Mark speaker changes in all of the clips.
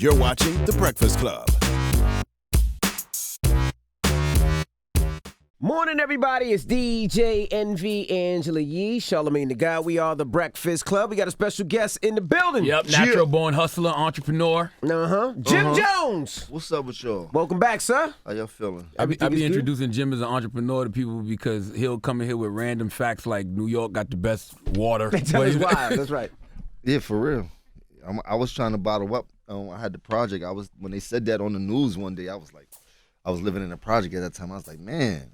Speaker 1: You're watching The Breakfast Club.
Speaker 2: Morning, everybody. It's DJ NV Angela Yee, Charlamagne the Guy. We are The Breakfast Club. We got a special guest in the building.
Speaker 3: Yep, natural-born hustler, entrepreneur.
Speaker 2: Jim Jones.
Speaker 4: What's up with y'all?
Speaker 2: Welcome back, sir.
Speaker 4: How y'all feeling?
Speaker 3: I be introducing Jim as an entrepreneur to people because he'll come in here with random facts like New York got the best water.
Speaker 2: Tell us why. That's right.
Speaker 4: Yeah, for real. I was trying to bottle up. I had the project. When they said that on the news one day, I was living in a project at that time. I was like, man,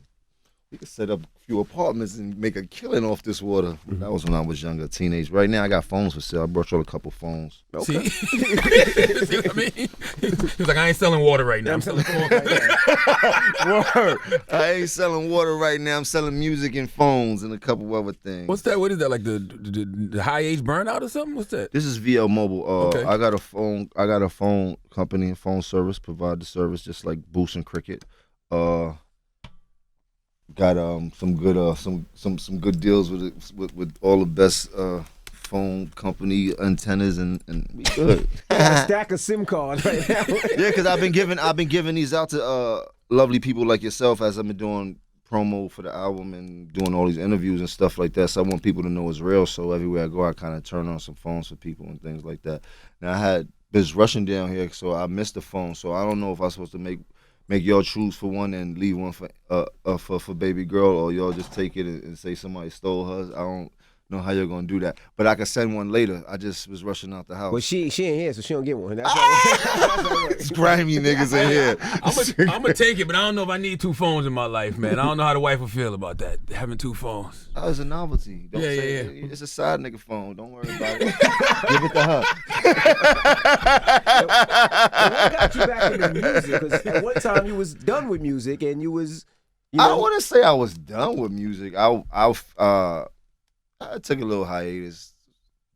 Speaker 4: we could set up a few apartments and make a killing off this water. Mm-hmm. That was when I was younger, teenage. Right now, I got phones for sale. I brought y'all a couple phones.
Speaker 3: Okay. See what I mean? He's like, I ain't selling water right now. I'm selling phones right
Speaker 4: now. Word. I ain't selling water right now. I'm selling music and phones and a couple other things.
Speaker 3: What's that? What is that? Like the high age burnout or something? What's that?
Speaker 4: This is VL Mobile.
Speaker 3: Okay.
Speaker 4: I got a phone company, phone service, provide the service just like Boost and Cricket. Got some good deals with all the best phone company antennas and we good.
Speaker 2: A stack of SIM cards right now.
Speaker 4: Yeah, because I've been giving these out to lovely people like yourself as I've been doing promo for the album and doing all these interviews and stuff like that. So I want people to know it's real. So everywhere I go, I kind of turn on some phones for people and things like that. Now I had this rushing down here, so I missed the phone. So I don't know if I'm supposed to make y'all choose for one and leave one for baby girl, or y'all just take it and say somebody stole hers. I don't know how you're gonna do that, but I can send one later. I just was rushing out the house.
Speaker 2: Well, she ain't here, so she don't get one. That's that's
Speaker 4: grimy niggas in here.
Speaker 3: I'm gonna take it, but I don't know if I need two phones in my life, man. I don't know how the wife will feel about that, having two phones.
Speaker 4: Oh, it's a novelty.
Speaker 3: Yeah.
Speaker 4: It's a side nigga phone. Don't worry about it. Give it to her.
Speaker 2: What got you back into music? Because at one time you was done with music, and you was.
Speaker 4: I don't want to say I was done with music. I took a little hiatus.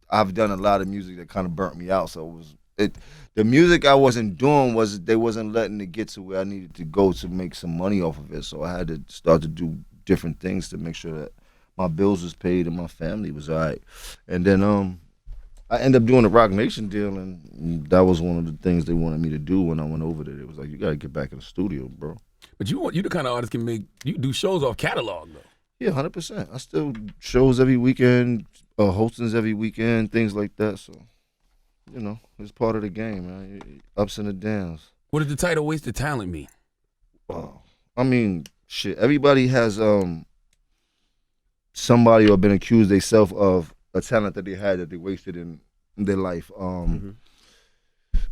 Speaker 4: I've done a lot of music that kind of burnt me out. So the music I wasn't doing they wasn't letting it get to where I needed to go to make some money off of it. So I had to start to do different things to make sure that my bills was paid and my family was all right. And then I ended up doing a Rock Nation deal, and that was one of the things they wanted me to do when I went over there. It was like, you got to get back in the studio, bro.
Speaker 3: But you the kind of artist you do shows off catalog though.
Speaker 4: Yeah, 100%. I still shows every weekend, hostings every weekend, things like that. So, it's part of the game, man. Ups and the downs.
Speaker 3: What does the title "Wasted Talent" mean?
Speaker 4: I mean, shit. Everybody has somebody or been accused themselves of a talent that they had that they wasted in their life.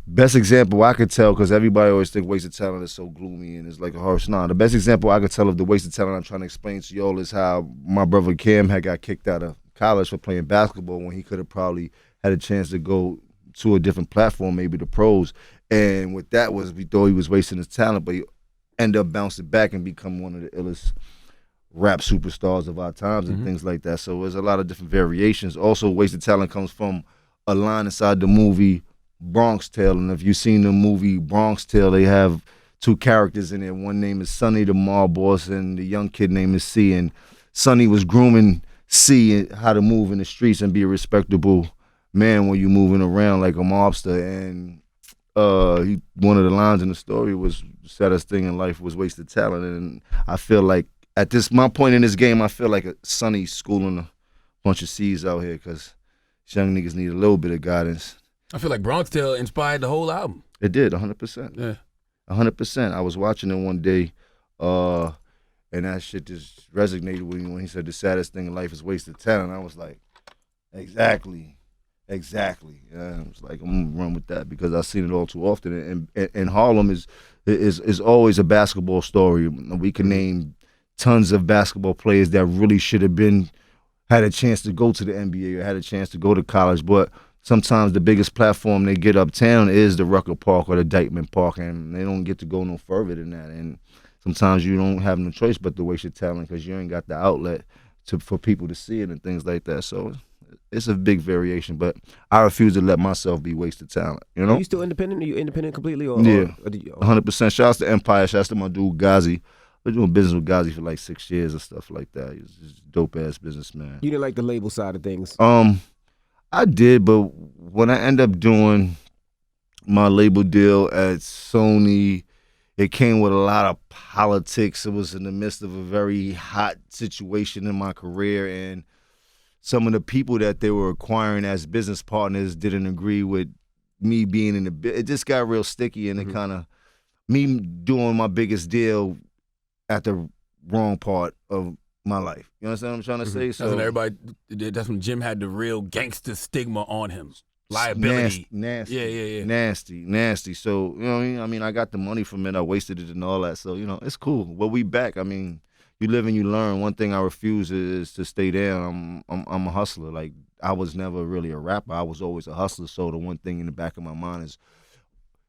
Speaker 4: Best example I could tell, because everybody always think wasted talent is so gloomy and it's like a harsh. Nah, the best example I could tell of the wasted talent I'm trying to explain to y'all is how my brother Cam had got kicked out of college for playing basketball when he could have probably had a chance to go to a different platform, maybe the pros. And with that we thought he was wasting his talent, but he ended up bouncing back and become one of the illest rap superstars of our times and things like that. So there's a lot of different variations. Also, wasted talent comes from a line inside the movie Bronx Tale, and if you've seen the movie Bronx Tale, they have two characters in there. One name is Sonny, the mob boss, and the young kid name is C. And Sonny was grooming C how to move in the streets and be a respectable man when you're moving around like a mobster. And one of the lines in the story was, the saddest thing in life was wasted talent. And I feel like at my point in this game, I feel like Sonny schooling a bunch of C's out here, because young niggas need a little bit of guidance.
Speaker 3: I feel like Bronx Tale inspired the whole album.
Speaker 4: It did, 100%.
Speaker 3: Yeah.
Speaker 4: 100%. I was watching it one day, and that shit just resonated with me when he said the saddest thing in life is wasted talent. I was like, exactly. Yeah, I was like, I'm gonna run with that, because I've seen it all too often. And Harlem is always a basketball story. We can name tons of basketball players that really should have had a chance to go to the NBA or had a chance to go to college, but sometimes the biggest platform they get uptown is the Rucker Park or the Dykeman Park, and they don't get to go no further than that. And sometimes you don't have no choice but to waste your talent, because you ain't got the outlet for people to see it and things like that. So it's a big variation, but I refuse to let myself be wasted talent.
Speaker 2: Are you still independent? Are you independent completely?
Speaker 4: Yeah, 100%. Shouts to Empire. Shouts to my dude Ghazi. I've been doing business with Ghazi for like 6 years and stuff like that. He's a dope ass businessman.
Speaker 2: You didn't like the label side of things?
Speaker 4: I did, but when I end up doing my label deal at Sony, it came with a lot of politics. It was in the midst of a very hot situation in my career, and some of the people that they were acquiring as business partners didn't agree with me being in the. It just got real sticky, and it kind of me doing my biggest deal at the wrong part of my life. You understand what I'm trying to say? So
Speaker 3: that's when Jim had the real gangster stigma on him. Liability.
Speaker 4: Nasty.
Speaker 3: Yeah.
Speaker 4: Nasty. So, you know what I mean? I mean, I got the money from it. I wasted it and all that. So, you know, it's cool. But we back. I mean, you live and you learn. One thing I refuse is to stay down. I'm a hustler. Like, I was never really a rapper. I was always a hustler. So the one thing in the back of my mind is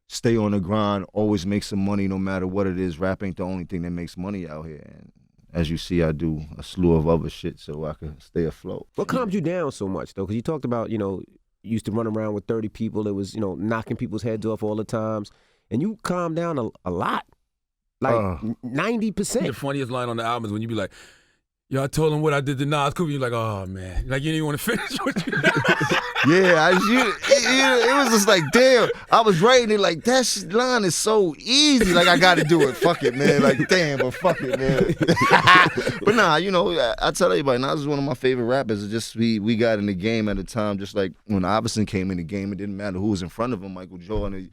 Speaker 4: stay on the grind, always make some money no matter what it is. Rap ain't the only thing that makes money out here. And as you see, I do a slew of other shit so I can stay afloat.
Speaker 2: What calmed you down so much, though? Because you talked about, you used to run around with 30 people. It was, knocking people's heads off all the times. And you calmed down a lot. Like 90%.
Speaker 3: The funniest line on the album is when you be like, yo, I told him what I did to Nas. You're like, oh, man. Like, you didn't even want to finish what you did.
Speaker 4: Yeah, it was just like, damn. I was writing it like, that line is so easy. Like, I got to do it. Fuck it, man. Like, damn, but fuck it, man. But nah, I tell everybody, Nas is one of my favorite rappers. It's just we got in the game at a time, just like when Iverson came in the game, it didn't matter who was in front of him, Michael Jordan.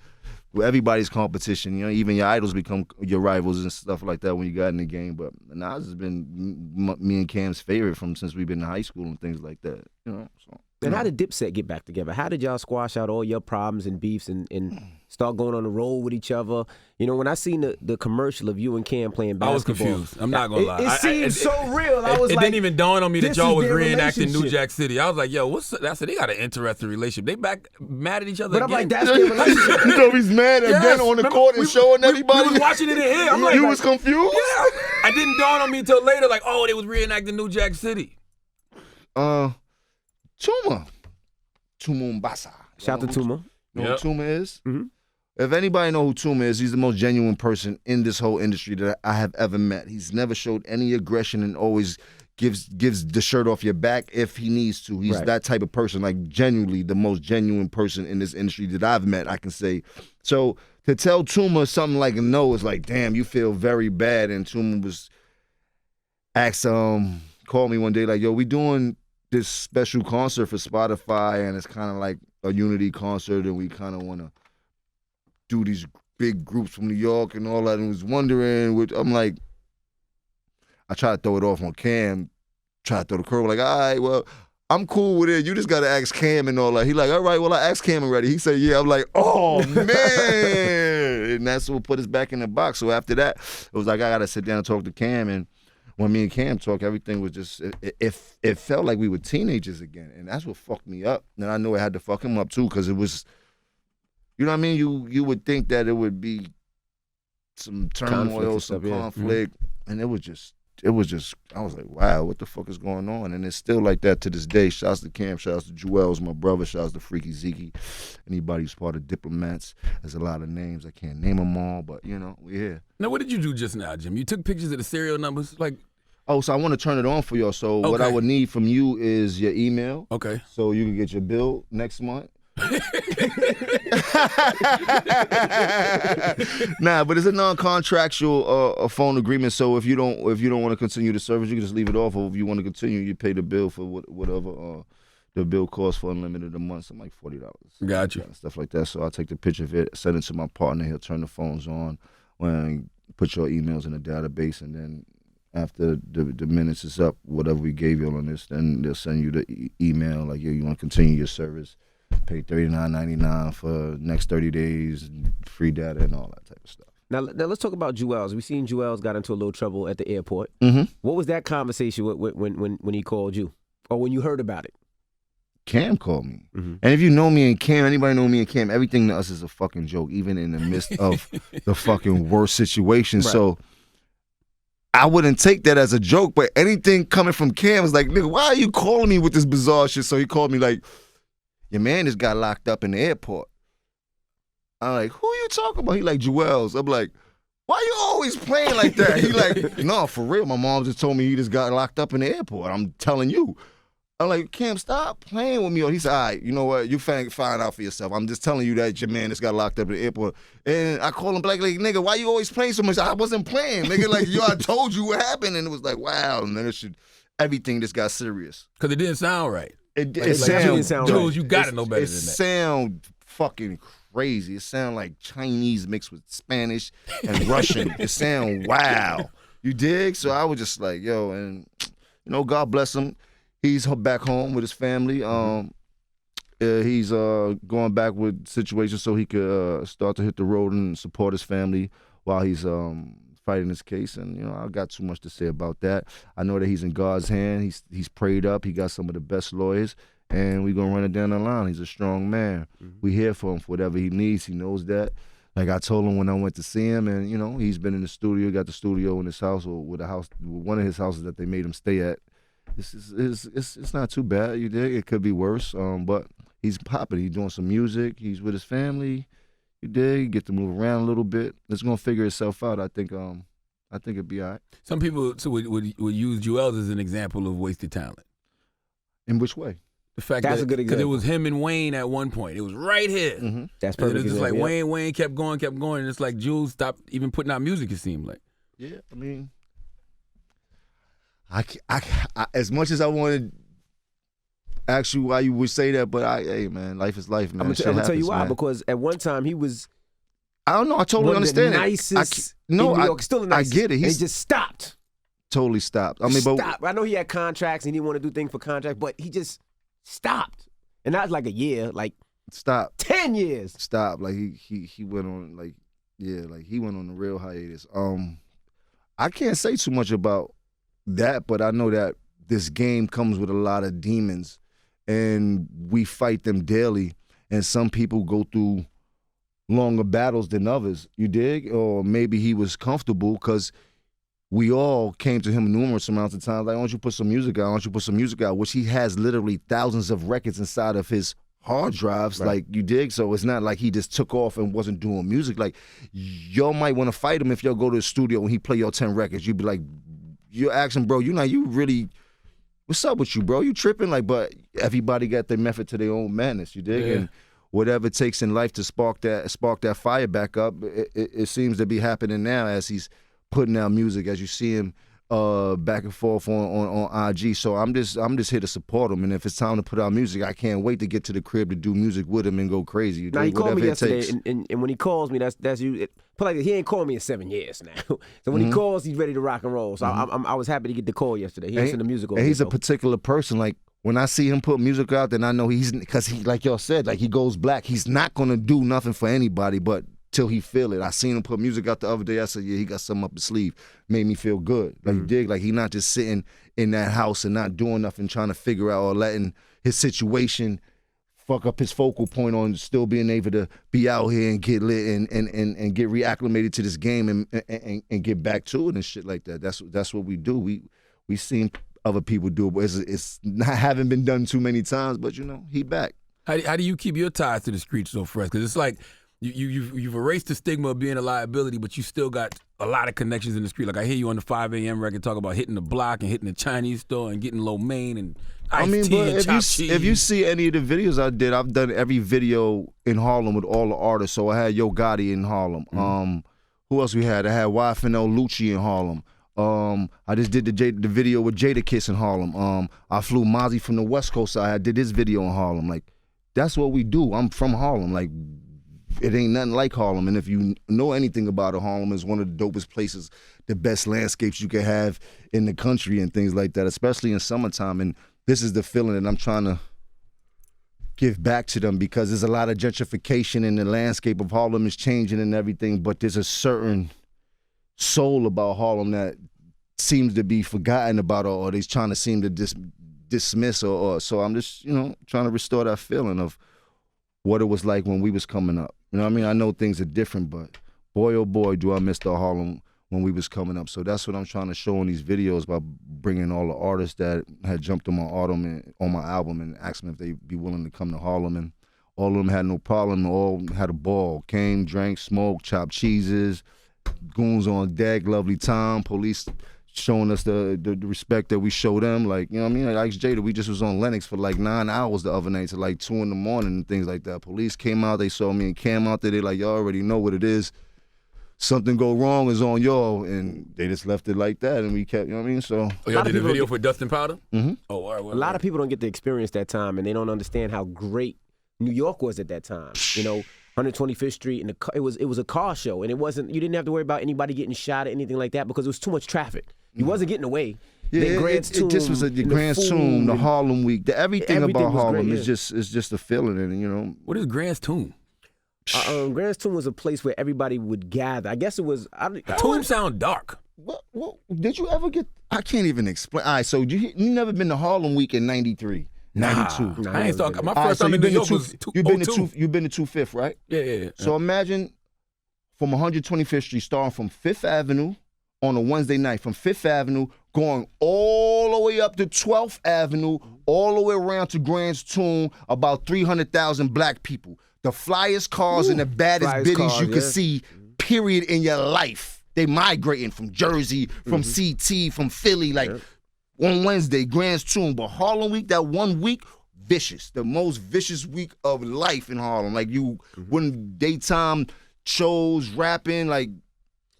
Speaker 4: Everybody's competition, even your idols become your rivals and stuff like that when you got in the game. But Nas has been me and Cam's favorite since we've been in high school and things like that. So.
Speaker 2: And how did Dipset get back together? How did y'all squash out all your problems and beefs and start going on the road with each other? When I seen the commercial of you and Cam playing basketball,
Speaker 3: I was confused. I'm not gonna lie.
Speaker 2: It seemed so real.
Speaker 3: It didn't even dawn on me that y'all was reenacting New
Speaker 2: relationship.
Speaker 3: Jack City. I was like, yo, what's that? I said, they got an interesting relationship. They back mad at each other
Speaker 2: But
Speaker 3: again.
Speaker 2: I'm like, that's their relationship.
Speaker 4: He's mad again on the court and showing everybody.
Speaker 3: We was watching it in here. I'm like,
Speaker 4: you was confused?
Speaker 3: Yeah. I didn't dawn on me until later, like, oh, they was reenacting New Jack City.
Speaker 4: Tuma Mbasa.
Speaker 2: Shout out to Tuma.
Speaker 4: You know who Tuma is?
Speaker 2: Mm-hmm.
Speaker 4: If anybody know who Tuma is, he's the most genuine person in this whole industry that I have ever met. He's never showed any aggression and always gives the shirt off your back if he needs to. He's that type of person, like genuinely the most genuine person in this industry that I've met, I can say. So to tell Tuma something like no is like, damn, you feel very bad. And Tuma was called me one day like, yo, we doing this special concert for Spotify, and it's kind of like a unity concert, and we kind of want to do these big groups from New York and all that, and was wondering, I'm like, I try to throw it off on Cam, try to throw the curve, like, all right, well, I'm cool with it. You just got to ask Cam and all that. He like, all right, well, I asked Cam already. He said, yeah. I'm like, oh, man. And that's what put us back in the box. So after that, it was like, I got to sit down and talk to Cam, and when me and Cam talk, everything was just, it felt like we were teenagers again. And that's what fucked me up. And I knew it had to fuck him up too, because it was, you know what I mean? You would think that it would be some turmoil, some conflict. Yeah. And it was just, I was like, wow, what the fuck is going on? And it's still like that to this day. Shouts to Cam, shouts to Joel's my brother, shouts to Freaky Zeke. Anybody who's part of Diplomats. There's a lot of names. I can't name them all, but, we're here.
Speaker 3: Now, what did you do just now, Jim? You took pictures of the serial numbers? Like,
Speaker 4: oh, so I want to turn it on for y'all. So what I would need from you is your email. Okay. So you can get your bill next month. Nah, but it's a non-contractual phone agreement. So if you don't want to continue the service, you can just leave it off. Or if you want to continue, you pay the bill for whatever the bill costs for unlimited a month. Something like $40.
Speaker 3: Gotcha.
Speaker 4: Stuff like that. So I'll take the picture of it, send it to my partner. He'll turn the phones on, when put your emails in the database, and then after the minutes is up, whatever we gave you on this, then they'll send you the email like, yeah, you want to continue your service. Pay $39.99 for next 30 days, free data and all that type of stuff.
Speaker 2: Now let's talk about Joel's. We seen Joel's got into a little trouble at the airport.
Speaker 4: Mm-hmm.
Speaker 2: What was that conversation when he called you, or when you heard about it?
Speaker 4: Cam called me. Mm-hmm. And if you know me and Cam, anybody know me and Cam, everything to us is a fucking joke, even in the midst of the fucking worst situation. Right. So I wouldn't take that as a joke, but anything coming from Cam is like, nigga, why are you calling me with this bizarre shit? So he called me like, your man just got locked up in the airport. I'm like, who you talking about? He like, Joel's. I'm like, why you always playing like that? He like, no, for real. My mom just told me he just got locked up in the airport. I'm telling you. I'm like, Cam, stop playing with me. He said, all right, you know what? You find out for yourself. I'm just telling you that your man just got locked up at the airport. And I called him back like, nigga, why you always playing so much? I wasn't playing, nigga. Like, yo, I told you what happened. And it was like, wow. And then everything just got serious.
Speaker 3: Because it didn't sound right.
Speaker 4: It
Speaker 2: didn't sound right.
Speaker 3: Jules, you got to know better than that.
Speaker 4: It sound fucking crazy. It sound like Chinese mixed with Spanish and Russian. It sound wow. You dig? So I was just like, yo, and, you know, God bless him. He's back home with his family. He's going back with situations so he could start to hit the road and support his family while he's fighting his case. And, you know, I got too much to say about that. I know that he's in God's hand. He's prayed up. He got some of the best lawyers, and we're going to run it down the line. He's a strong man. We here for him for whatever he needs. He knows that. Like I told him when I went to see him, and, you know, he's been in the studio, got the studio in his house, or with one of his houses that they made him stay at. It's not too bad, you dig? It could be worse, but he's popping. He's doing some music. He's with his family, you dig? Get to move around a little bit. It's gonna figure itself out. I think it'd be all right.
Speaker 3: Some people would use Joel as an example of wasted talent.
Speaker 4: In which way?
Speaker 3: The fact
Speaker 2: That's a good example.
Speaker 3: Because it was him and Wayne at one point. It was right here.
Speaker 4: Mm-hmm.
Speaker 2: That's perfect.
Speaker 3: And it's just like
Speaker 2: example, yeah.
Speaker 3: Wayne kept going, and it's like Jules stopped even putting out music, it seemed like.
Speaker 4: Yeah, I mean, I as much as I wanted to ask you why you would say that, but hey, man, life is life, man.
Speaker 2: I'm gonna tell you why,
Speaker 4: man.
Speaker 2: because at one time he was
Speaker 4: I don't know. I totally
Speaker 2: one
Speaker 4: understand
Speaker 2: of the
Speaker 4: it.
Speaker 2: nicest in New York, still the nicest.
Speaker 4: I get it.
Speaker 2: And he just stopped.
Speaker 4: Totally stopped.
Speaker 2: Stop. I know he had contracts and he didn't want to do things for contracts, but he just stopped. And not like a year, like
Speaker 4: stop.
Speaker 2: 10 years.
Speaker 4: Stop. Like he went on he went on the real hiatus. I can't say too much about that, but I know that this game comes with a lot of demons, and we fight them daily. And some people go through longer battles than others. You dig? Or maybe he was comfortable because we all came to him numerous amounts of times. Like, why don't you put some music out? Why don't you put some music out? Which he has literally thousands of records inside of his hard drives. Right. Like, you dig? So it's not like he just took off and wasn't doing music. Like, y'all might want to fight him if y'all go to the studio and he play your 10 records. You'd be like, you ask him, bro, you really, what's up with you, bro? You tripping? Like, but everybody got their method to their own madness, you dig?
Speaker 3: Yeah. And
Speaker 4: whatever it takes in life to spark that fire back up, it seems to be happening now as he's putting out music, as you see him back and forth on IG. So I'm just here to support him, and if it's time to put out music, I can't wait to get to the crib to do music with him and go crazy.
Speaker 2: Now he called me yesterday, and when he calls me, that's you. He ain't called me in 7 years now. So when he calls, he's ready to rock and roll. So I was happy to get the call yesterday. He listened to music over
Speaker 4: and he's
Speaker 2: there,
Speaker 4: a particular person. Like, when I see him put music out, then I know because he, like y'all said, like, he goes black. He's not gonna do nothing for anybody, but till he feel it. I seen him put music out the other day. I said, yeah, he got something up his sleeve. Made me feel good. Like, you dig? Like, he not just sitting in that house and not doing nothing, trying to figure out or letting his situation fuck up his focal point on still being able to be out here and get lit and get reacclimated to this game and get back to it and shit like that. That's what we do. We seen other people do it, but it's not haven't been done too many times. But, you know, he back.
Speaker 3: How do you keep your ties to the streets so fresh? Because it's like you've erased the stigma of being a liability, but you still got a lot of connections in the street. Like, I hear you on the 5 a.m. record talk about hitting the block and hitting the Chinese store and getting lo mein and iced tea and chopped cheese.
Speaker 4: If you see any of the videos I did, I've done every video in Harlem with all the artists. So I had Yo Gotti in Harlem. Who else we had? I had YFNL Lucci in Harlem. I just did the video with Jadakiss in Harlem. I flew Mozzie from the West Coast. So I did his video in Harlem. Like, that's what we do. I'm from Harlem. Like, it ain't nothing like Harlem. And if you know anything about it, Harlem is one of the dopest places, the best landscapes you can have in the country and things like that, especially in summertime. And this is the feeling that I'm trying to give back to them, because there's a lot of gentrification and the landscape of Harlem is changing and everything, but there's a certain soul about Harlem that seems to be forgotten about, or they trying to seem to dismiss or so I'm just, you know, trying to restore that feeling of what it was like when we was coming up. You know what I mean? I know things are different, but boy, oh boy, do I miss the Harlem when we was coming up. So that's what I'm trying to show in these videos by bringing all the artists that had jumped on my album and asked them if they'd be willing to come to Harlem. And all of them had no problem. All had a ball. Came, drank, smoked, chopped cheeses, goons on deck, lovely time, police showing us the respect that we show them. Like, you know what I mean? Like, I asked Jada, we just was on Lennox for like 9 hours the other night to like 2 in the morning and things like that. Police came out, they saw me and Cam out there. They like, y'all already know what it is. Something go wrong is on y'all, and they just left it like that, and we kept, you know what I mean? So,
Speaker 3: y'all did a video for Dustin Powder?
Speaker 4: Mm-hmm.
Speaker 3: Oh, all right.
Speaker 2: A lot of people don't get to experience that time, and they don't understand how great New York was at that time. You know, 125th Street, and it was a car show, and you didn't have to worry about anybody getting shot or anything like that because it was too much traffic. You wasn't getting away.
Speaker 4: Yeah, it just was the Grand Tomb, the Harlem Week, everything about Harlem great, is just a feeling, and you know.
Speaker 3: What is Grand's Tomb?
Speaker 2: Grand's Tomb was a place where everybody would gather. I guess it was.
Speaker 3: Tomb sound dark.
Speaker 4: What did you ever get? I can't even explain. All right, so you never been to Harlem Week in '93, '92?
Speaker 3: Nah, I ain't talking. My first time in New York was 2002.
Speaker 4: You've been to 25th, right?
Speaker 3: Yeah.
Speaker 4: So imagine from 125th Street, starting from 5th Avenue on a Wednesday night, from 5th Avenue, going all the way up to 12th Avenue, all the way around to Grand's Tomb, about 300,000 black people. The flyest cars and the baddest biddies you could see, period, in your life. They migrating from Jersey, from CT, from Philly, like on Wednesday, Grand's Tomb. But Harlem Week, that 1 week, vicious. The most vicious week of life in Harlem. Like when daytime shows, rapping, like.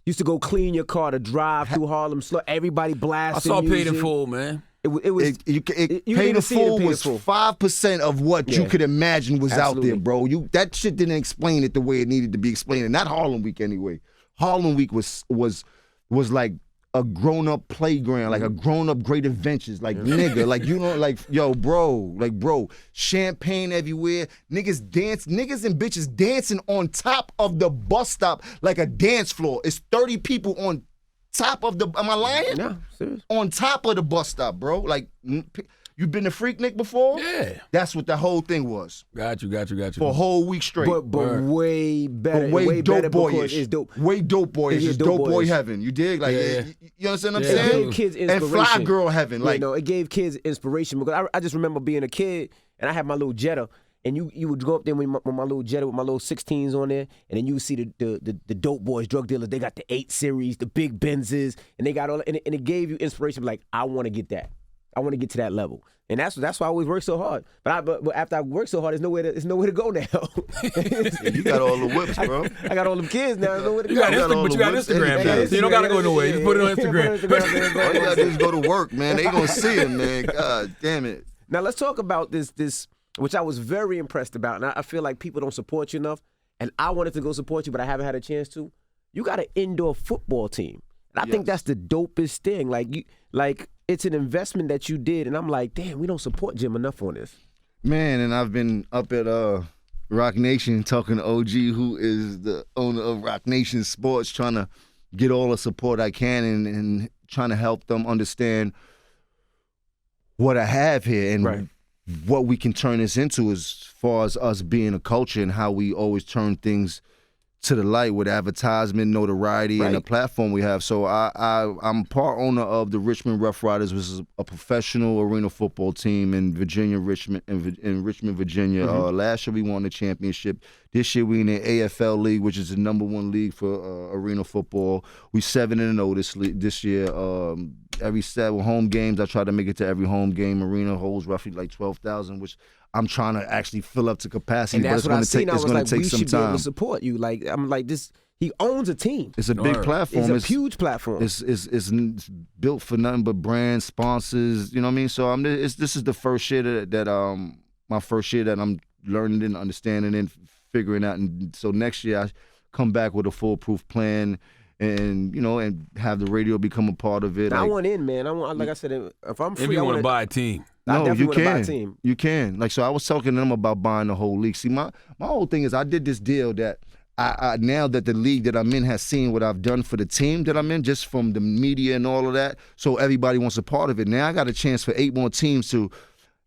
Speaker 2: Used to go clean your car to drive through Harlem slow. Everybody blasting
Speaker 3: I saw
Speaker 2: music.
Speaker 3: Paid in Full, man.
Speaker 4: Paid in Full was 5% of what you could imagine was out there, bro. That shit didn't explain it the way it needed to be explained. Not Harlem Week anyway. Harlem Week was like a grown-up playground, like a grown-up Great Adventures, like nigga, like you know, like yo, bro, champagne everywhere, niggas and bitches dancing on top of the bus stop like a dance floor. It's 30 people on top of the. Am I lying?
Speaker 2: No, serious.
Speaker 4: On top of the bus stop, bro. Like, you been to Freaknik before?
Speaker 3: Yeah.
Speaker 4: That's what the whole thing was.
Speaker 3: Got you.
Speaker 4: For a whole week straight.
Speaker 2: But way better.
Speaker 4: But way dope boyish.
Speaker 2: It's dope.
Speaker 4: Way dope boyish. It's dope boy heaven. You dig? Like, you understand what I'm saying?
Speaker 2: It gave kids inspiration.
Speaker 4: And fly girl heaven. Like,
Speaker 2: it gave kids inspiration because I just remember being a kid and I had my little Jetta. And you would go up there with my little Jetta with my little 16s on there, and then you would see the dope boys, drug dealers. They got the 8 Series, the big Benzes, and they got all. And it gave you inspiration. Like, I want to get that. I want to get to that level, and that's why I always work so hard. But after I work so hard, there's nowhere to go now.
Speaker 4: You got all the whips, bro.
Speaker 2: I got all them kids now. There's nowhere to go.
Speaker 3: But you got Instagram now, so you don't gotta go nowhere. You just put it on Instagram.
Speaker 4: All you gotta do is go to work, man. They gonna see it, man. God damn it.
Speaker 2: Now let's talk about this. Which I was very impressed about, and I feel like people don't support you enough, and I wanted to go support you, but I haven't had a chance to. You got an indoor football team, and I think that's the dopest thing. Like it's an investment that you did, and I'm like, damn, we don't support Jim enough on this.
Speaker 4: Man, and I've been up at Rock Nation talking to OG, who is the owner of Rock Nation Sports, trying to get all the support I can and trying to help them understand what I have here and what we can turn this into as far as us being a culture and how we always turn things to the light with advertisement, notoriety, and the platform we have. So I'm part owner of the Richmond Rough Riders, which is a professional arena football team in Richmond, Virginia. Last year we won the championship. This year we in the AFL league, which is the #1 league for arena football. We 7-0 this year. Every 7 home games, I try to make it to every home game. Arena holds roughly like 12,000, which I'm trying to actually fill up to capacity.
Speaker 2: And that's
Speaker 4: but it's going to take
Speaker 2: some time. We should be able to
Speaker 4: time.
Speaker 2: support you. Like I'm like this. He owns a team.
Speaker 4: It's a big platform.
Speaker 2: It's a huge platform.
Speaker 4: It's built for nothing but brands, sponsors. You know what I mean? So this is the first year that my first year that I'm learning and understanding and figuring out. And so next year I come back with a foolproof plan. And and have the radio become a part of it.
Speaker 2: Now, I want in, man. I want, like I said, if I'm free,
Speaker 3: If you want to buy a team.
Speaker 4: No, you can. You can. Like, so I was talking to them about buying the whole league. See, my whole thing is I did this deal that I now that the league that I'm in has seen what I've done for the team that I'm in, just from the media and all of that. So everybody wants a part of it. Now I got a chance for 8 more teams to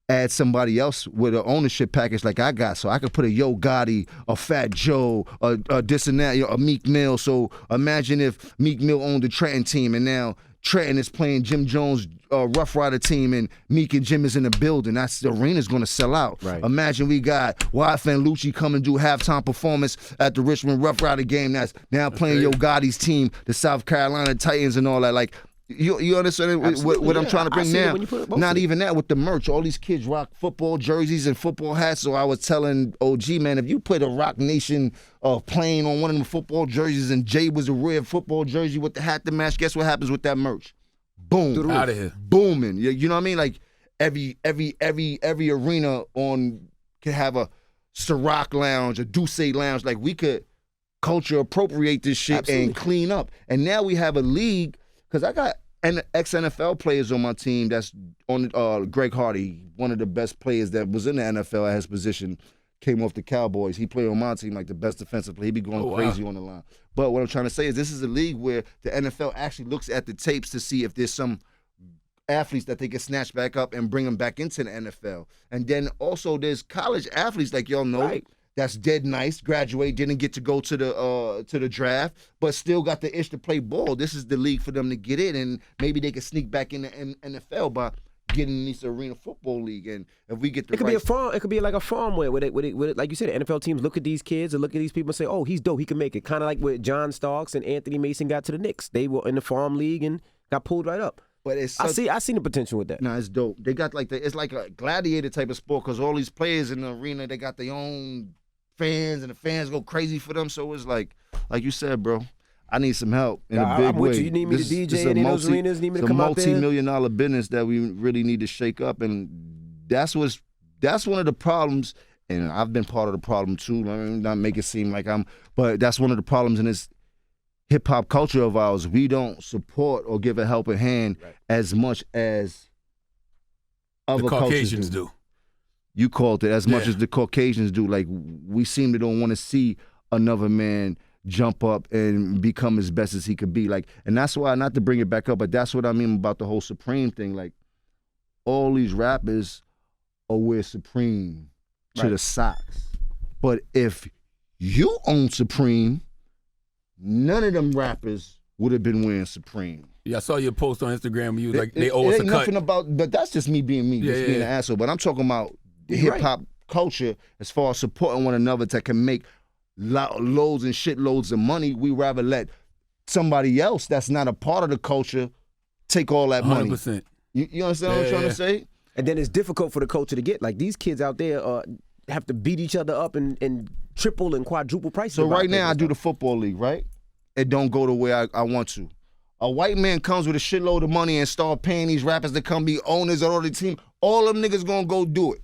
Speaker 4: add somebody else with an ownership package like I got. So I could put a Yo Gotti, a Fat Joe, a this and that, a Meek Mill. So imagine if Meek Mill owned the Trenton team and now Trenton is playing Jim Jones' Rough Rider team and Meek and Jim is in the building. The arena's going to sell out. Right. Imagine we got Wyatt and Lucci come and do halftime performance at the Richmond Rough Rider game that's now playing Yo Gotti's team, the South Carolina Titans and all that. Like, You understand what I'm trying to bring now? Not even that, with the merch. All these kids rock football jerseys and football hats. So I was telling OG, man, if you put a Rock Nation plane on one of them football jerseys and Jay was a red football jersey with the hat to match, guess what happens with that merch? Boom.
Speaker 3: Out of here.
Speaker 4: Booming. You know what I mean? Like every arena could have a Ciroc lounge, a Duce lounge. Like we could culture appropriate this shit and clean up. And now we have a league, because I got ex-NFL players on my team that's on Greg Hardy, one of the best players that was in the NFL at his position, came off the Cowboys. He played on my team like the best defensive player. He be going crazy on the line. But what I'm trying to say is this is a league where the NFL actually looks at the tapes to see if there's some athletes that they can snatch back up and bring them back into the NFL. And then also there's college athletes, like y'all know, that's dead nice, graduate, didn't get to go to the draft, but still got the itch to play ball. This is the league for them to get in, and maybe they can sneak back in the NFL by getting in this arena football league. And if we get the
Speaker 2: be a farm. It could be like a farm where like you said, the NFL teams look at these kids and look at these people and say, oh, he's dope, he can make it. Kind of like with John Starks and Anthony Mason got to the Knicks. They were in the farm league and got pulled right up.
Speaker 4: But it's
Speaker 2: I seen the potential with that.
Speaker 4: Nah, it's dope. They got it's like a gladiator type of sport, because all these players in the arena, they got their own fans, and the fans go crazy for them. So it's like you said, bro, I need some help in a big
Speaker 2: I'm with
Speaker 4: way.
Speaker 2: you. You need me to DJ in those arenas? Need me to come out there?
Speaker 4: It's a multi-million-dollar business that we really need to shake up, and that's one of the problems. And I've been part of the problem too. I mean, not make it seem like but that's one of the problems in this hip hop culture of ours. We don't support or give a helping hand as much as other
Speaker 3: the Caucasians
Speaker 4: cultures
Speaker 3: do.
Speaker 4: You called it, as much as the Caucasians do. Like, we seem to don't want to see another man jump up and become as best as he could be. Like, and that's why, not to bring it back up, but that's what I mean about the whole Supreme thing. Like, all these rappers are wear Supreme to the socks. But if you own Supreme, none of them rappers would have been wearing Supreme.
Speaker 3: Yeah, I saw your post on Instagram where you was like, they owe us a cut.
Speaker 4: Nothing about, but that's just me being me, being an asshole. But I'm talking about the hip-hop culture as far as supporting one another that can make loads and shitloads of money. We rather let somebody else that's not a part of the culture take all that money.
Speaker 3: 100%.
Speaker 4: You understand what I'm trying to say?
Speaker 2: And then it's difficult for the culture to get. Like, these kids out there have to beat each other up and triple and quadruple prices.
Speaker 4: So right now I do the football league, right? It don't go the way I want to. A white man comes with a shitload of money and start paying these rappers to come be owners of all the team. All them niggas gonna go do it.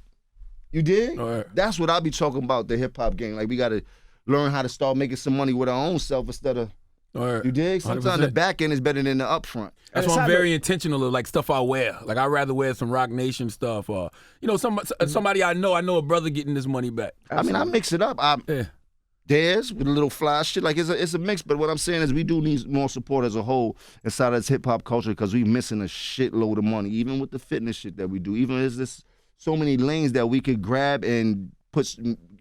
Speaker 4: You dig?
Speaker 3: All right.
Speaker 4: That's what I be talking about, the hip-hop game. Like, we got to learn how to start making some money with our own self instead of, you dig? Sometimes 100%. The back end is better than the up front.
Speaker 3: That's why I'm very intentional of, like, stuff I wear. Like, I'd rather wear some Rock Nation stuff or, somebody I know a brother getting this money back.
Speaker 4: I mean, I mix it up. There's with a little fly shit. Like, it's a mix. But what I'm saying is we do need more support as a whole inside of this hip-hop culture, because we missing a shitload of money, even with the fitness shit that we do. Even as this so many lanes that we could grab and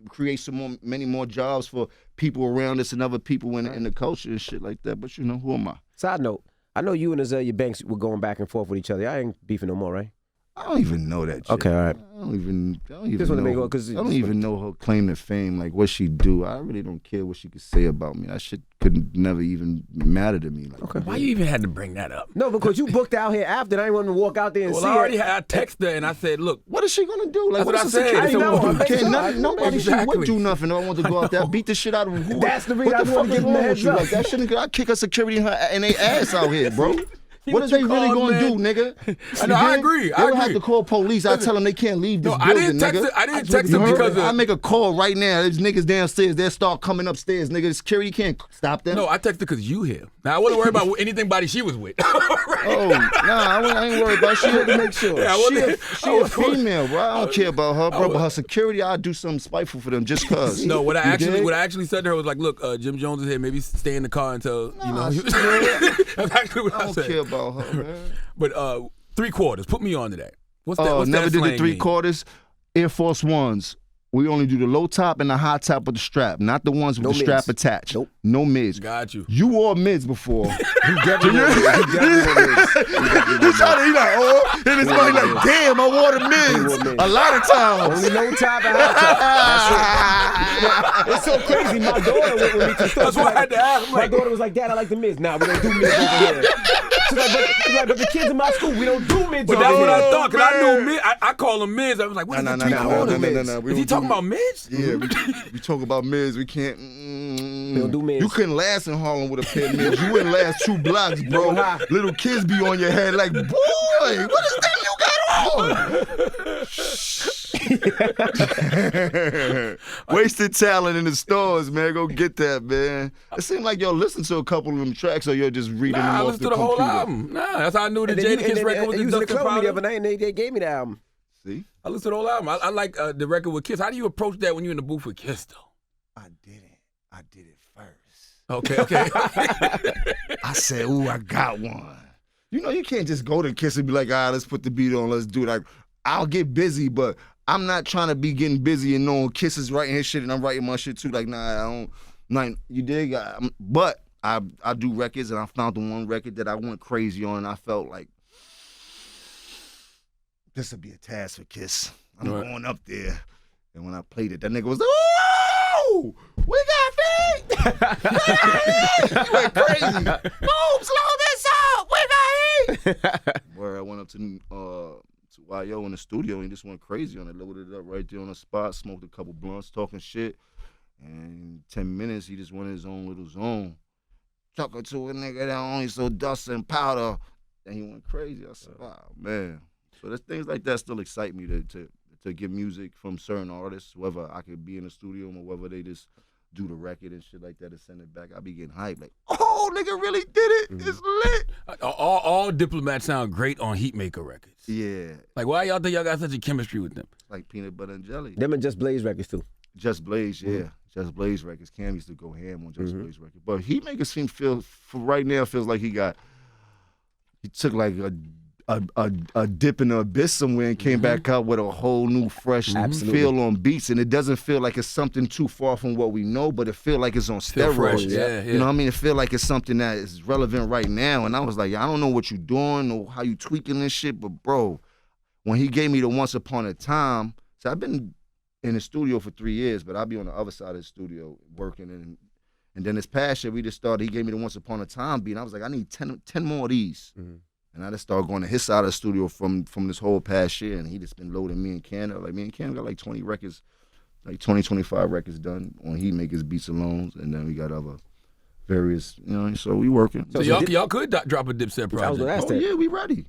Speaker 4: create many more jobs for people around us and other people in the culture and shit like that. But who am I?
Speaker 2: Side note, I know you and Azalea Banks were going back and forth with each other. I ain't beefing no more, right?
Speaker 4: I don't even know that shit.
Speaker 2: Okay, all right.
Speaker 4: I don't even
Speaker 2: Just want to
Speaker 4: know.
Speaker 2: make because
Speaker 4: I don't even know her claim to fame, like what she do. I really don't care what she could say about me. That shit could never even matter to me. Like,
Speaker 2: okay.
Speaker 3: Why you even had to bring that up?
Speaker 2: No, because you booked out here after, and I didn't want to walk out there and see
Speaker 3: I texted her and I said, look.
Speaker 4: What is she gonna do? Like,
Speaker 3: that's what I said.
Speaker 2: I know.
Speaker 4: Nobody would do nothing. I want to go out there, beat the shit out of them.
Speaker 2: That's the reason I want to give them a heads up.
Speaker 4: Like, that shit, I kick her security and they ass out here, bro. What are they really gonna do, nigga?
Speaker 3: I agree.
Speaker 4: I would have to call police. I tell them they can't leave this building, nigga.
Speaker 3: I didn't text her because
Speaker 4: I make a call right now. There's niggas downstairs. They'll start coming upstairs, nigga. The security can't stop them.
Speaker 3: No, I texted because you here. Now, I wasn't worried about anything she was with.
Speaker 4: I ain't worried about. She had to make sure.
Speaker 3: Yeah,
Speaker 4: she a female, bro. I don't care about her, bro. But her security, I'll do something spiteful for them just cause.
Speaker 3: No, what I actually said to her was like, look, Jim Jones is here. Maybe stay in the car until That's actually what I said.
Speaker 4: I don't care about her, man.
Speaker 3: But 3/4. Put me on to that. What's that? What's
Speaker 4: never
Speaker 3: that
Speaker 4: did the 3/4. Air Force Ones. We only do the low top and the high top with the strap, not the ones with the strap attached.
Speaker 2: Nope.
Speaker 4: No mids.
Speaker 3: Got you.
Speaker 4: You wore mids before.
Speaker 2: You definitely wore mids.
Speaker 4: He's and it's funny like, damn, I wore the mids a lot of times.
Speaker 2: Only low top and high top. It's so crazy. My daughter went with me to the store.
Speaker 3: That's why I had to ask.
Speaker 2: My daughter was like, Dad, I like the mids. Nah, we don't do mids over here. But the kids in my school, we don't do mids.
Speaker 3: But
Speaker 2: over
Speaker 3: that's what
Speaker 2: here.
Speaker 3: I thought, because I knew mid. I call them mids. I was like, what is the three quarter mids? Is he talking about mids?
Speaker 4: Yeah, we talk about mids. We can't.
Speaker 2: We don't do mids.
Speaker 4: You couldn't last in Harlem with a pair of mids. You wouldn't last 2 blocks, bro. Little kids be on your head like, boy, what is that you got on? Wasted talent in the stores, man. Go get that, man. It seemed like y'all listened to a couple of them tracks, or you're just reading them
Speaker 3: I
Speaker 4: off
Speaker 3: listened
Speaker 4: the
Speaker 3: to the whole
Speaker 4: computer.
Speaker 3: album. Nah, that's how I knew the
Speaker 2: And then
Speaker 3: Jadakiss record was
Speaker 2: you
Speaker 3: the
Speaker 2: was in the
Speaker 3: Dustin
Speaker 2: club with me the other
Speaker 3: Powder.
Speaker 2: night, and they gave me the album.
Speaker 4: See?
Speaker 3: I listened to the whole album. I like the record with Kiss. How do you approach that when you're in the booth with Kiss, though?
Speaker 4: I did it first.
Speaker 3: Okay.
Speaker 4: I said, ooh, I got one. You know, you can't just go to Kiss and be like, let's put the beat on, let's do it. Like, I'll get busy, but I'm not trying to be getting busy and knowing Kiss is writing his shit and I'm writing my shit too. Like, nah, I don't. Nah, you dig? But I do records, and I found the one record that I went crazy on, and I felt like this would be a task for Kiss. I'm going up there. And when I played it, that nigga was like, ooh, we got feet! We got heat! He went crazy. Boom, slow this up! We got heat! Where I went up to YO in the studio, and he just went crazy on it, loaded it up right there on the spot, smoked a couple blunts, talking shit. And in 10 minutes, he just went in his own little zone. Talking to a nigga that only so dust and powder. And he went crazy. I said, wow, man. So there's things like that still excite me to get music from certain artists, whether I could be in the studio or whether they just do the record and shit like that and send it back. I be getting hyped like, oh, nigga really did it. It's lit.
Speaker 3: All diplomats sound great on Heatmaker records.
Speaker 4: Yeah.
Speaker 3: Like, why y'all think y'all got such a chemistry with them?
Speaker 4: Like peanut butter and jelly.
Speaker 2: Them and Just Blaze records too.
Speaker 4: Just Blaze, yeah. Just Blaze records. Cam used to go ham on Just Blaze records. But Heatmaker feel for right now feels like he took like a dip in the abyss somewhere and came back out with a whole new fresh feel on beats. And it doesn't feel like it's something too far from what we know, but it feel like it's on steroids.
Speaker 3: Fresh, yeah.
Speaker 4: You know what I mean? It feel like it's something that is relevant right now. And I was like, I don't know what you doing or how you tweaking this shit, but bro, when he gave me the Once Upon a Time, so I've been in the studio for 3 years, but I'll be on the other side of the studio working. And then this past year, we just started, he gave me the Once Upon a Time beat, and I was like, I need 10 more of these. And I just started going to his side of the studio from this whole past year, and he just been loading me and Canada. Like, me and Canada got like 20 records, like 20, 25 records done on Heatmaker's beats alone, and then we got other various, you know, so we working.
Speaker 3: So y'all could drop a Dipset project.
Speaker 4: Oh, yeah, we ready.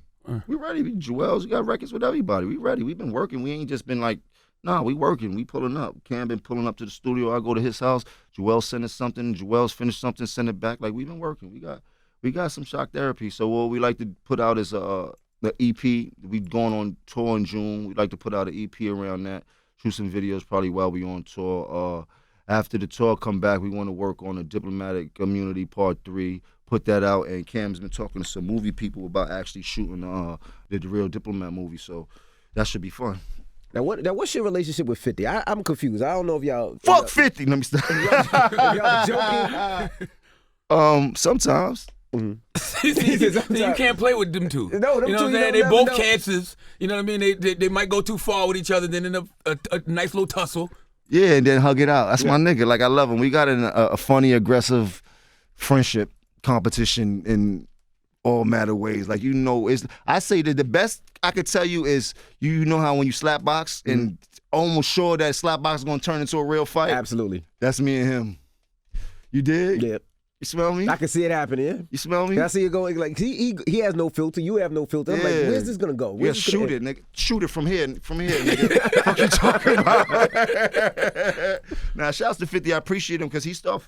Speaker 4: We ready. We Joel's got records with everybody. We ready. We been working. We ain't just been like, nah, we working. We pulling up. Cam been pulling up to the studio. I go to his house. Joel send us something. Joel's finished something, send it back. Like, we been working. We got some shock therapy. So what we like to put out is the EP. We going on tour in June. We like to put out an EP around that. Shoot some videos probably while we on tour. After the tour come back, we want to work on a Diplomatic Community Part 3. Put that out, and Cam's been talking to some movie people about actually shooting the real Diplomat movie. So that should be fun.
Speaker 2: Now, what's your relationship with 50? I'm confused. I don't know if y'all...
Speaker 4: Fuck 50. Let me stop.
Speaker 2: If y'all joking.
Speaker 4: Sometimes.
Speaker 3: See, you can't play with them two.
Speaker 2: No, them
Speaker 3: you know
Speaker 2: two,
Speaker 3: what I'm saying?
Speaker 2: you
Speaker 3: They
Speaker 2: don't
Speaker 3: both
Speaker 2: never know.
Speaker 3: cancers. You know what I mean? They might go too far with each other, then end up a nice little tussle.
Speaker 4: Yeah, and then hug it out. That's my nigga. Like, I love him. We got in a funny, aggressive friendship competition in all matter ways. Like, you know, I say that the best I could tell you is, you know how when you slap box and almost sure that slap box is gonna turn into a real fight?
Speaker 2: Absolutely.
Speaker 4: That's me and him. You dig?
Speaker 2: Yeah.
Speaker 4: You smell me?
Speaker 2: I can see it happening, yeah.
Speaker 4: You smell me?
Speaker 2: I see it going, like, he has no filter, you have no filter. I'm like, where's this gonna go?
Speaker 4: Yeah, shoot it, nigga. Shoot it from here, nigga. What you talking about? Now, shouts to 50. I appreciate him because he started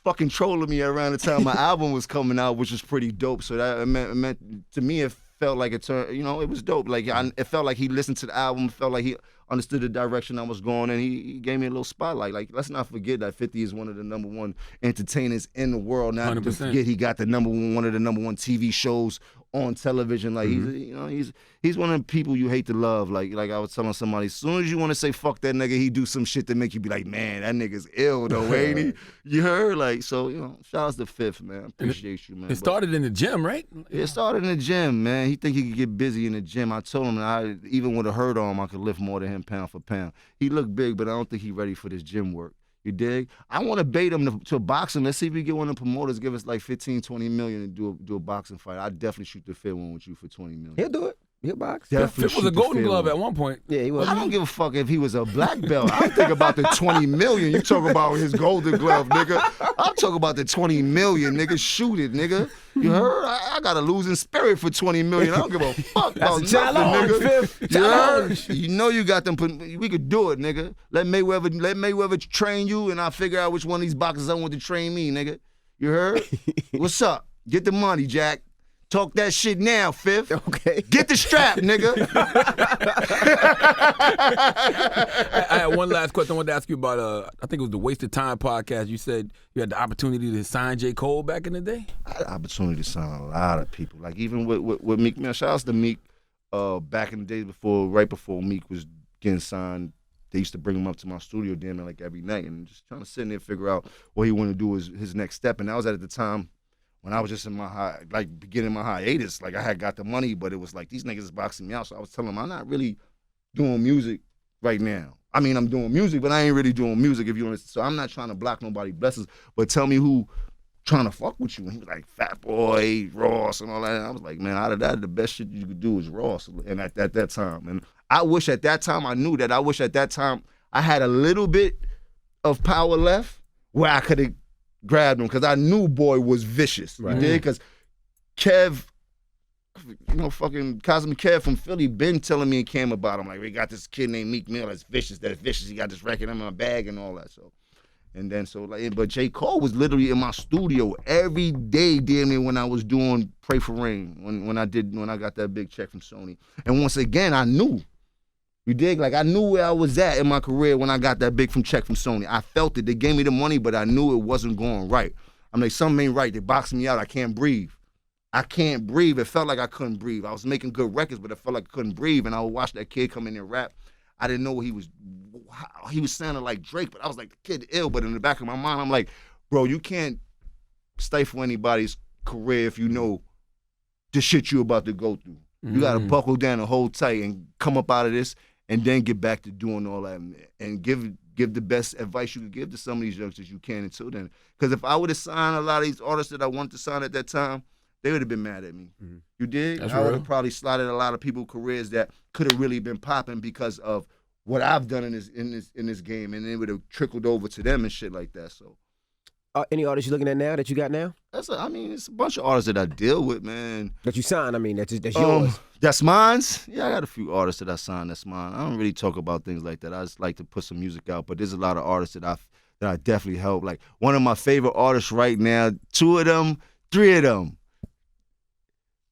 Speaker 4: fucking trolling me around the time my album was coming out, which was pretty dope. So that it meant to me, it felt like it turned, you know, it was dope. Like, it felt like he listened to the album, felt like he understood the direction I was going, and he gave me a little spotlight. Like, let's not forget that 50 is one of the #1 entertainers in the world. Not
Speaker 3: 100%.
Speaker 4: to forget he got the one of the #1 TV shows on television. Like, he's one of the people you hate to love. Like I was telling somebody, as soon as you want to say fuck that nigga, he do some shit that make you be like, man, that nigga's ill though, ain't he? You heard? Like, so, you know, shout out to Fifth, man. Appreciate you, man.
Speaker 3: It started in the gym, right?
Speaker 4: It started in the gym, man. He think he could get busy in the gym. I told him that even with a hurt arm, I could lift more than him pound for pound. He looked big, but I don't think he ready for this gym work. You dig? I want to bait him to boxing. Let's see if we get one of the promoters give us like 15, 20 million and do a boxing fight. I'd definitely shoot the fair one with you for 20 million.
Speaker 2: He'll do it. He'll box.
Speaker 4: Definitely
Speaker 3: Fifth was a Golden Glove at one point.
Speaker 2: Yeah, he was.
Speaker 4: I don't give a fuck if he was a black belt. I'm thinking about the 20 million. You talk about his Golden Glove, nigga. I'm talking about the 20 million, nigga. Shoot it, nigga. You heard? I got a losing spirit for 20 million. I don't give a fuck about nothing, nigga. You heard? You know you got them. We could do it, nigga. Let Mayweather train you, and I'll figure out which one of these boxers I want to train me, nigga. You heard? What's up? Get the money, Jack. Talk that shit now, Fifth.
Speaker 2: Okay.
Speaker 4: Get the strap, nigga.
Speaker 3: I had one last question I wanted to ask you about. I think it was the Wasted Time podcast. You said you had the opportunity to sign J. Cole back in the day.
Speaker 4: I had the opportunity to sign a lot of people. Like even with Meek Mill. Shout out to Meek. Back in the days right before Meek was getting signed, they used to bring him up to my studio damn near like every night and just trying to sit in there and figure out what he wanted to do his next step. And that was at the time when I was just in my beginning my hiatus. Like I had got the money, but it was like these niggas is boxing me out. So I was telling them I'm not really doing music right now. I mean, I'm doing music, but I ain't really doing music if you understand. So I'm not trying to block nobody's blessings, but tell me who trying to fuck with you. And he was like, Fat Boy, Ross, and all that. And I was like, man, out of that, the best shit you could do is Ross. And at that time. And I wish at that time I knew that. I wish at that time I had a little bit of power left where I could have grabbed him, because I knew Boy was vicious. Right. You did? Because Kev, fucking Cosmic Kev from Philly been telling me and Cam about him. Like, we got this kid named Meek Mill that's vicious. He got this record in my bag and all that. But J. Cole was literally in my studio every day, damn near, when I was doing Pray for Rain, when I got that big check from Sony. And once again, I knew. You dig? Like, I knew where I was at in my career when I got that big check from Sony. I felt it. They gave me the money, but I knew it wasn't going right. I'm like, something ain't right. They boxed me out. I can't breathe. It felt like I couldn't breathe. I was making good records, but it felt like I couldn't breathe. And I would watch that kid come in and rap. I didn't know he was sounding like Drake, but I was like, the kid ill. But in the back of my mind, I'm like, bro, you can't stifle anybody's career if you know the shit you about to go through. You got to buckle down and hold tight and come up out of this and then get back to doing all that and give the best advice you could give to some of these youngsters you can until then. Because if I would have signed a lot of these artists that I wanted to sign at that time, they would have been mad at me. Mm-hmm. You dig? I would have probably slotted a lot of people's careers that could have really been popping because of what I've done in this game, and it would have trickled over to them and shit like that. So,
Speaker 2: any artists you're looking at now that you got now?
Speaker 4: It's a bunch of artists that I deal with, man.
Speaker 2: That you signed? I mean, that's yours.
Speaker 4: That's mine's. Yeah, I got a few artists that I signed. That's mine. I don't really talk about things like that. I just like to put some music out. But there's a lot of artists that I definitely help. Like one of my favorite artists right now, 2 of them, 3 of them.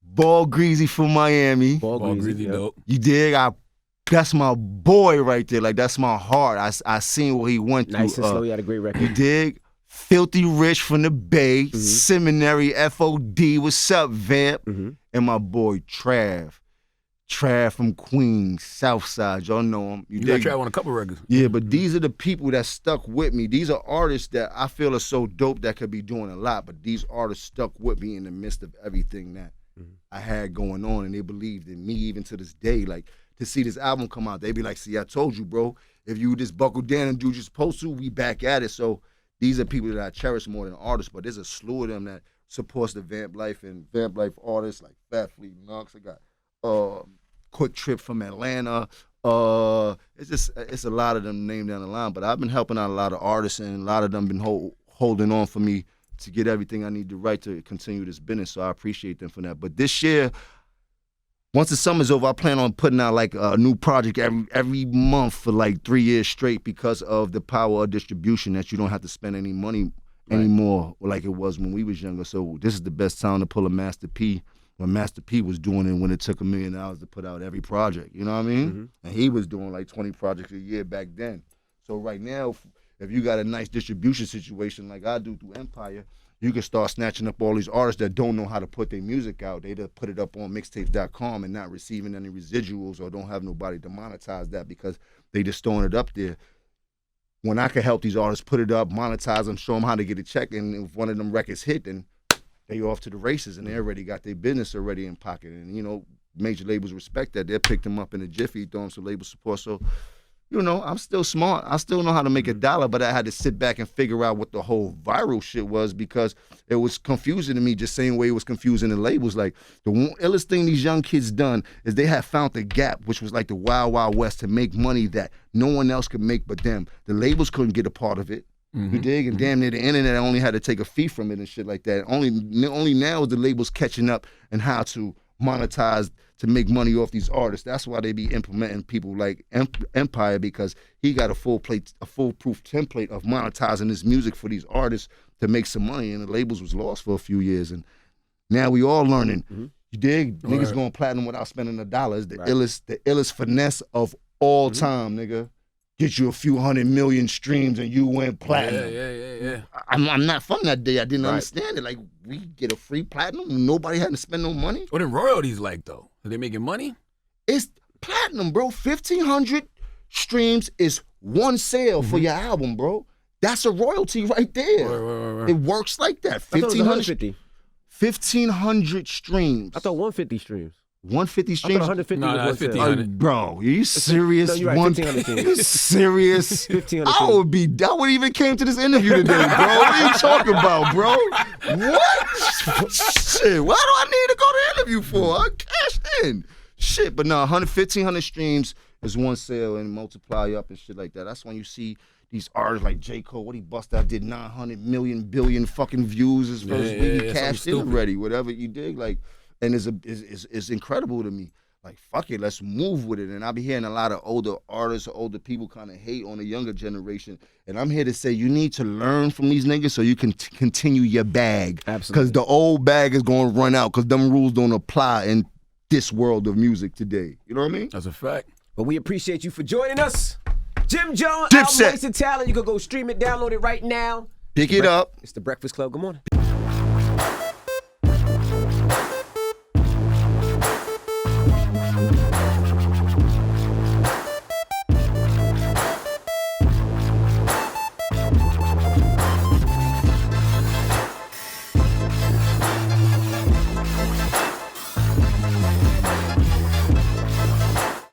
Speaker 4: Ball Greasy from Miami.
Speaker 3: Ball Greasy, dope.
Speaker 4: You dig? That's my boy right there. Like, that's my heart. I seen what he went through.
Speaker 2: Nice and slow. He had a great record.
Speaker 4: You dig? Filthy Rich from the Bay. Mm-hmm. Seminary FOD. What's up, Vamp? Mm-hmm. And my boy Trav. Trav from Queens, Southside. Y'all know him.
Speaker 3: You got Trav on a couple records.
Speaker 4: Yeah, but these are the people that stuck with me. These are artists that I feel are so dope that could be doing a lot, but these artists stuck with me in the midst of everything that I had going on, and they believed in me even to this day. Like, to see this album come out, they be like, see, I told you, bro. If you just buckle down and do what you're supposed to, we back at it. So these are people that I cherish more than artists, but there's a slew of them that supports the Vamp Life and Vamp Life artists like Fat Fleet Knox. I got Quick Trip from Atlanta. It's a lot of them named down the line, but I've been helping out a lot of artists, and a lot of them been holding on for me to get everything I need to write to continue this business. So I appreciate them for that. But this year, once the summer's over, I plan on putting out like a new project every month for like 3 years straight, because of the power of distribution, that you don't have to spend any money anymore like it was when we was younger. So this is the best time to pull a Master P when Master P was doing it, when it took $1 million to put out every project. You know what I mean? Mm-hmm. And he was doing like 20 projects a year back then. So right now, if you got a nice distribution situation like I do through Empire, you can start snatching up all these artists that don't know how to put their music out. They just put it up on mixtapes.com and not receiving any residuals, or don't have nobody to monetize that because they just throwing it up there. When I can help these artists put it up, monetize them, show them how to get a check, and if one of them records hit, then they off to the races, and they already got their business already in pocket. And, major labels respect that. They'll pick them up in a jiffy, throw them some label support. So, I'm still smart. I still know how to make a dollar, but I had to sit back and figure out what the whole viral shit was because it was confusing to me just same way it was confusing the labels. Like, the illest thing these young kids done is they have found the gap, which was like the Wild Wild West, to make money that no one else could make but them. The labels couldn't get a part of it. You dig? And damn near the internet only had to take a fee from it and shit like that. Only now is the labels catching up and how to monetize to make money off these artists. That's why they be implementing people like Empire, because he got a foolproof template of monetizing this music for these artists to make some money, and the labels was lost for a few years, and now we all learning. You dig? Niggas going platinum without spending a dollar. It's the illest finesse of all time, nigga. Get you a few 100 million streams and you went platinum.
Speaker 3: Yeah.
Speaker 4: I'm not from that day. I didn't understand it. Like, we get a free platinum and nobody had to spend no money.
Speaker 3: What are royalties like, though? Are they making money?
Speaker 4: It's platinum, bro. 1,500 streams is one sale for your album, bro. That's a royalty right there.
Speaker 3: Right.
Speaker 4: It works like that.
Speaker 2: 1,550.
Speaker 4: 1,500 streams.
Speaker 2: I thought 150 streams.
Speaker 4: 150
Speaker 2: I
Speaker 4: streams.
Speaker 2: thought 150
Speaker 3: No,
Speaker 2: was
Speaker 3: that's
Speaker 2: one sale.
Speaker 3: 1,500.
Speaker 4: Bro, are you serious?
Speaker 2: No, you're right, 1,500 streams.
Speaker 4: You serious?
Speaker 2: 1,500
Speaker 4: I wouldn't even came to this interview today, bro. What are you talking about, bro? What? Shit, why do I need to go to interview for? I cashed in. Shit, but no, 1,500 streams is one sale and multiply up and shit like that. That's when you see these artists like J. Cole, what he bust out, did 900 million billion fucking views his first week. He cashed in already, whatever you dig. Like, and it's incredible to me. Like, fuck it, let's move with it. And I be hearing a lot of older artists or older people kind of hate on the younger generation. And I'm here to say you need to learn from these niggas so you can continue your bag.
Speaker 2: Absolutely.
Speaker 4: Because the old bag is going to run out because them rules don't apply in this world of music today. You know what I mean?
Speaker 3: That's a fact.
Speaker 2: But we appreciate you for joining us. Jim Jones,
Speaker 4: Dipset.
Speaker 2: album Wasted Talent. You can go stream it, download it right now.
Speaker 4: Pick it up.
Speaker 2: It's The Breakfast Club. Good morning.